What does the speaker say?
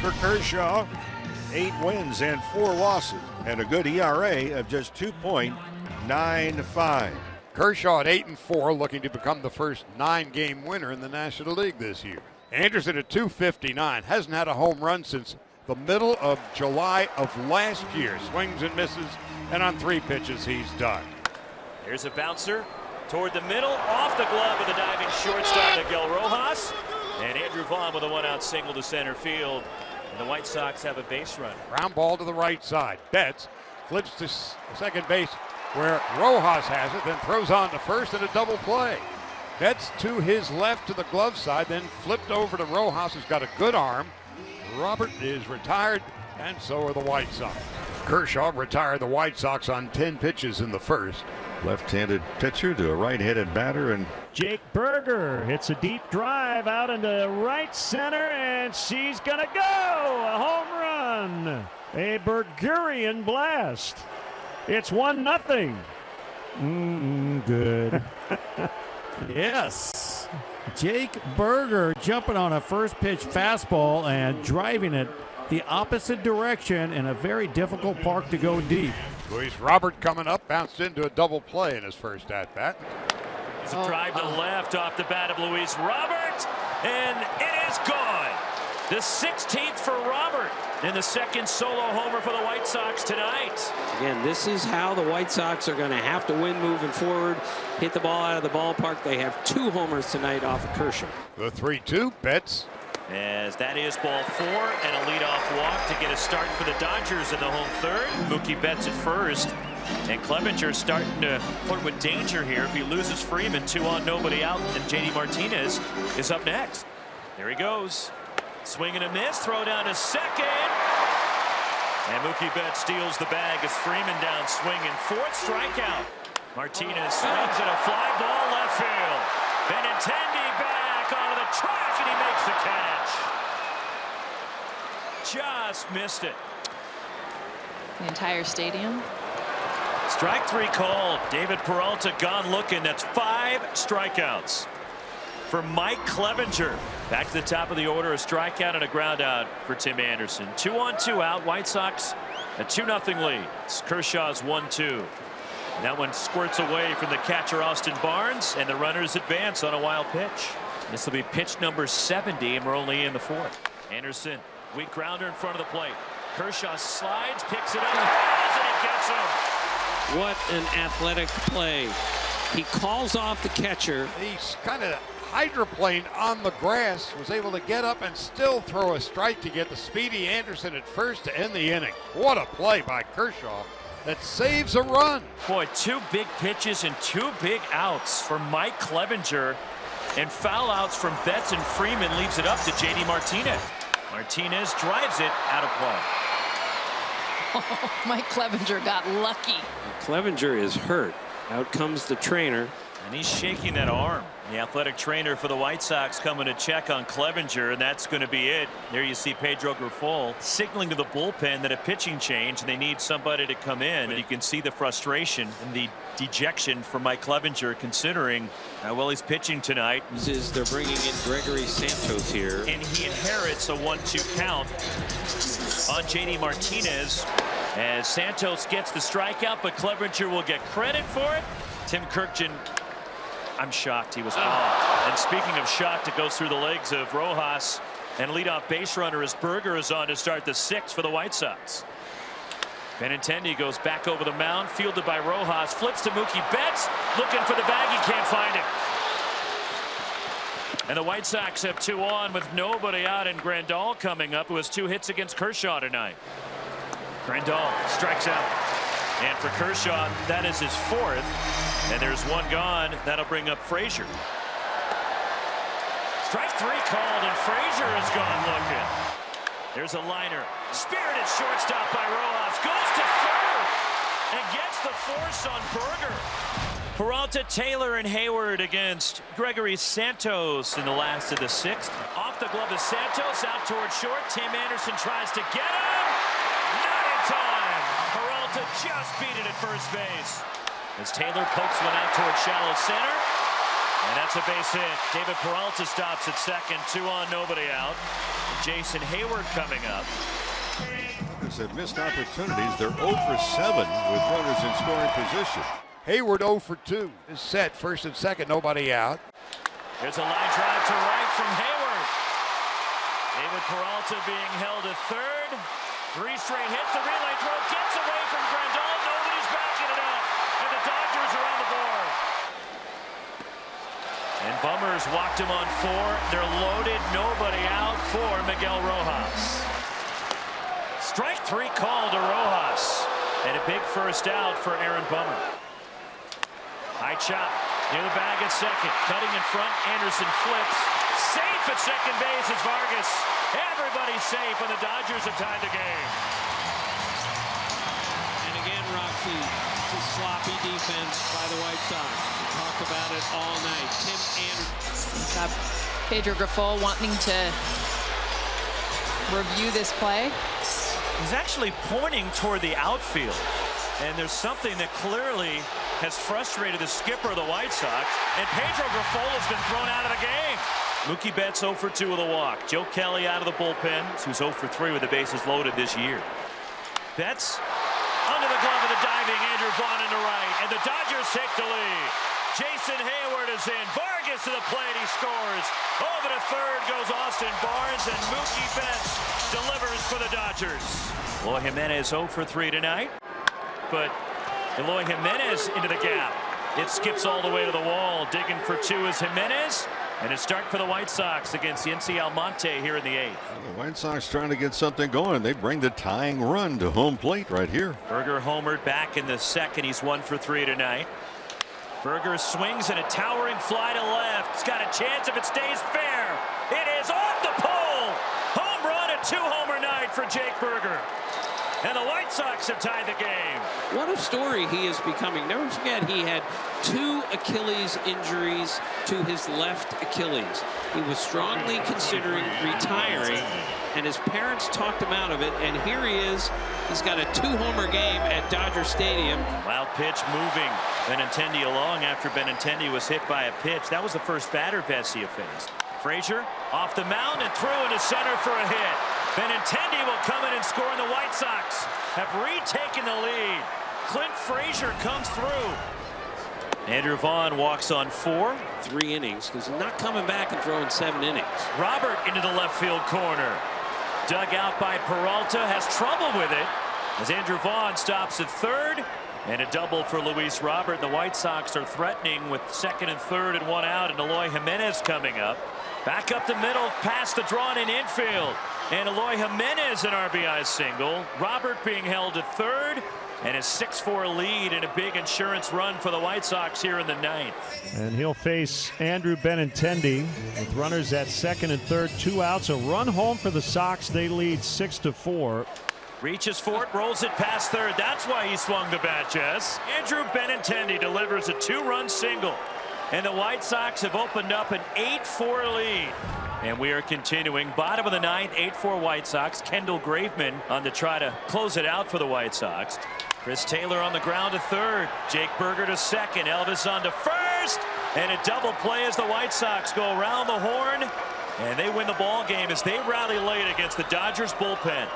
For Kershaw, 8 wins and 4 losses, and a good ERA of just 2.95. Kershaw at 8-4, looking to become the first 9-game winner in the National League this year. Anderson at 259, hasn't had a home run since the middle of July of last year. Swings and misses, and on 3 pitches, he's done. Here's a bouncer toward the middle, off the glove of the diving shortstop Miguel Rojas. And Andrew Vaughn with a 1-out single to center field. And the White Sox have a base run. Ground ball to the right side. Betts flips to second base where Rojas has it, then throws on to first in a double play. Betts to his left to the glove side, then flipped over to Rojas, who's got a good arm. Robert is retired, and so are the White Sox. Kershaw retired the White Sox on 10 pitches in the first. Left-handed pitcher to a right-handed batter, and Jake Berger hits a deep drive out into right center, and she's gonna go! A home run! A Bergerian blast. It's 1-0. Good. Yes. Jake Berger jumping on a first pitch fastball and driving it the opposite direction in a very difficult park to go deep. Luis Robert coming up, bounced into a double play in his first at-bat. It's a drive to left off the bat of Luis Robert, and it is gone. The 16th for Robert, and the second solo homer for the White Sox tonight. Again, this is how the White Sox are going to have to win moving forward. Hit the ball out of the ballpark. They have 2 homers tonight off of Kershaw. The 3-2, Betts. As that is ball 4 and a leadoff walk to get a start for the Dodgers in the home third. Mookie Betts at first, and Clevinger starting to flirt with danger here. If he loses Freeman, 2 on, nobody out, and JD Martinez is up next. There he goes. Swing and a miss, throw down to second. And Mookie Betts steals the bag as Freeman down swinging. 4th strikeout. Martinez swings at a fly ball left field. Benintendi back onto the track, and he makes the catch. Just missed it. The entire stadium. Strike 3 called. David Peralta gone looking. That's 5 strikeouts for Mike Clevinger. Back to the top of the order, a strikeout and a ground out for Tim Anderson. 2 on, 2 out. White Sox a 2-0 lead. It's Kershaw's 1-2. That one squirts away from the catcher Austin Barnes, and the runners advance on a wild pitch. This will be pitch number 70, and we're only in the 4th. Anderson, weak grounder in front of the plate. Kershaw slides, picks it up, and it gets him. What an athletic play. He calls off the catcher. He's kind of hydroplaned on the grass, was able to get up and still throw a strike to get the speedy Anderson at first to end the inning. What a play by Kershaw that saves a run. Boy, 2 big pitches and 2 big outs for Mike Clevinger, and foul outs from Betts and Freeman leaves it up to JD Martinez. Martinez drives it out of play. Oh, Mike Clevinger got lucky. Clevinger is hurt. Out comes the trainer. And he's shaking that arm. The athletic trainer for the White Sox coming to check on Clevinger, and that's going to be it. There you see Pedro Grifol signaling to the bullpen that a pitching change, and they need somebody to come in. And you can see the frustration and the dejection for Mike Clevinger, considering how well he's pitching tonight. They're bringing in Gregory Santos here. And he inherits a 1-2 count on JD Martinez as Santos gets the strikeout, but Clevinger will get credit for it. Tim Kirkjian, I'm shocked he was called. And speaking of shocked, it goes through the legs of Rojas, and leadoff base runner as Berger is on to start the 6th for the White Sox. Benintendi goes back over the mound, fielded by Rojas, flips to Mookie Betts, looking for the bag, he can't find it. And the White Sox have 2 on with nobody out, and Grandal coming up, who has 2 hits against Kershaw tonight. Grandal strikes out. And for Kershaw, that is his 4th. And there's 1 gone. That'll bring up Frazier. Strike 3 called, and Frazier is gone looking. There's a liner. Spirited shortstop by Rojas. Goes to third and gets the force on Berger. Peralta, Taylor, and Hayward against Gregory Santos in the last of the 6th. Off the glove of Santos, out toward short. Tim Anderson tries to get him. Not in time. Peralta just beat it at first base as Taylor pokes one out toward shallow center, and that's a base hit. David Peralta stops at second. 2 on, nobody out. Jason Hayward coming up. They've missed opportunities. They're 0 for 7 with runners in scoring position. Hayward 0 for 2 is set. First and second, nobody out. There's a line drive to right from Hayward. David Peralta being held at third. 3 straight hits. The relay throw gets away from Grandal. Nobody's backing it up. And the Dodgers are on the board. And Bummers walked him on 4. They're loaded. Nobody out for Miguel Rojas. Strike 3 called to Rojas. And a big first out for Aaron Bummer. High chop near the bag at second. Cutting in front. Anderson flips. Safe at second base is Vargas. Everybody's safe, and the Dodgers have tied the game. And again, Roxy, it's a sloppy defense by the White Sox. We talked about it all night. Tim Anderson. Got Pedro Grifol wanting to review this play. He's actually pointing toward the outfield. And there's something that clearly has frustrated the skipper of the White Sox. And Pedro Grifol has been thrown out of the game. Mookie Betts 0 for 2 with a walk. Joe Kelly out of the bullpen, who's 0 for 3 with the bases loaded this year. Betts under the glove of the diving Andrew Vaughn into right. And the Dodgers take the lead. Jason Hayward is in. Vargas to the plate. He scores. Over to third goes Austin Barnes. And Mookie Betts delivers for the Dodgers. Eloy Jimenez 0 for 3 tonight. But Eloy Jimenez into the gap. It skips all the way to the wall. Digging for 2 is Jimenez. And a start for the White Sox against Incy Almonte here in the 8th. Well, the White Sox trying to get something going. They bring the tying run to home plate right here. Berger homered back in the second. He's 1 for 3 tonight. Berger swings and a towering fly to left. He's got a chance if it stays fair. It is off the pole. Home run, a 2-homer night for Jake Berger. And the White Sox have tied the game. What a story he is becoming. Never forget, he had 2 Achilles injuries to his left Achilles. He was strongly considering retiring, and his parents talked him out of it. And here he is. He's got a 2-homer game at Dodger Stadium. Wild pitch moving Benintendi along after Benintendi was hit by a pitch. That was the first batter Vesia faced. Frazier off the mound and through into center for a hit. Benintendi will come in and score, and the White Sox have retaken the lead. Clint Frazier comes through. Andrew Vaughn walks on 4. 3 innings, because he's not coming back and throwing 7 innings. Robert into the left field corner. Dug out by Peralta, has trouble with it as Andrew Vaughn stops at third. And a double for Luis Robert. The White Sox are threatening with second and third and 1 out, and Eloy Jimenez coming up. Back up the middle, past the drawn-in infield. And Eloy Jimenez an RBI single. Robert being held at third. And a 6-4 lead and a big insurance run for the White Sox here in the 9th. And he'll face Andrew Benintendi with runners at second and third, 2 outs, a run home for the Sox. They lead 6-4. Reaches for it, rolls it past third. That's why he swung the bat, Jess. Andrew Benintendi delivers a 2-run single. And the White Sox have opened up an 8-4 lead. And we are continuing. Bottom of the 9th, 8-4 White Sox. Kendall Graveman on to try to close it out for the White Sox. Chris Taylor on the ground to third. Jake Berger to second. Elvis on to first. And a double play as the White Sox go around the horn. And they win the ball game as they rally late against the Dodgers bullpen.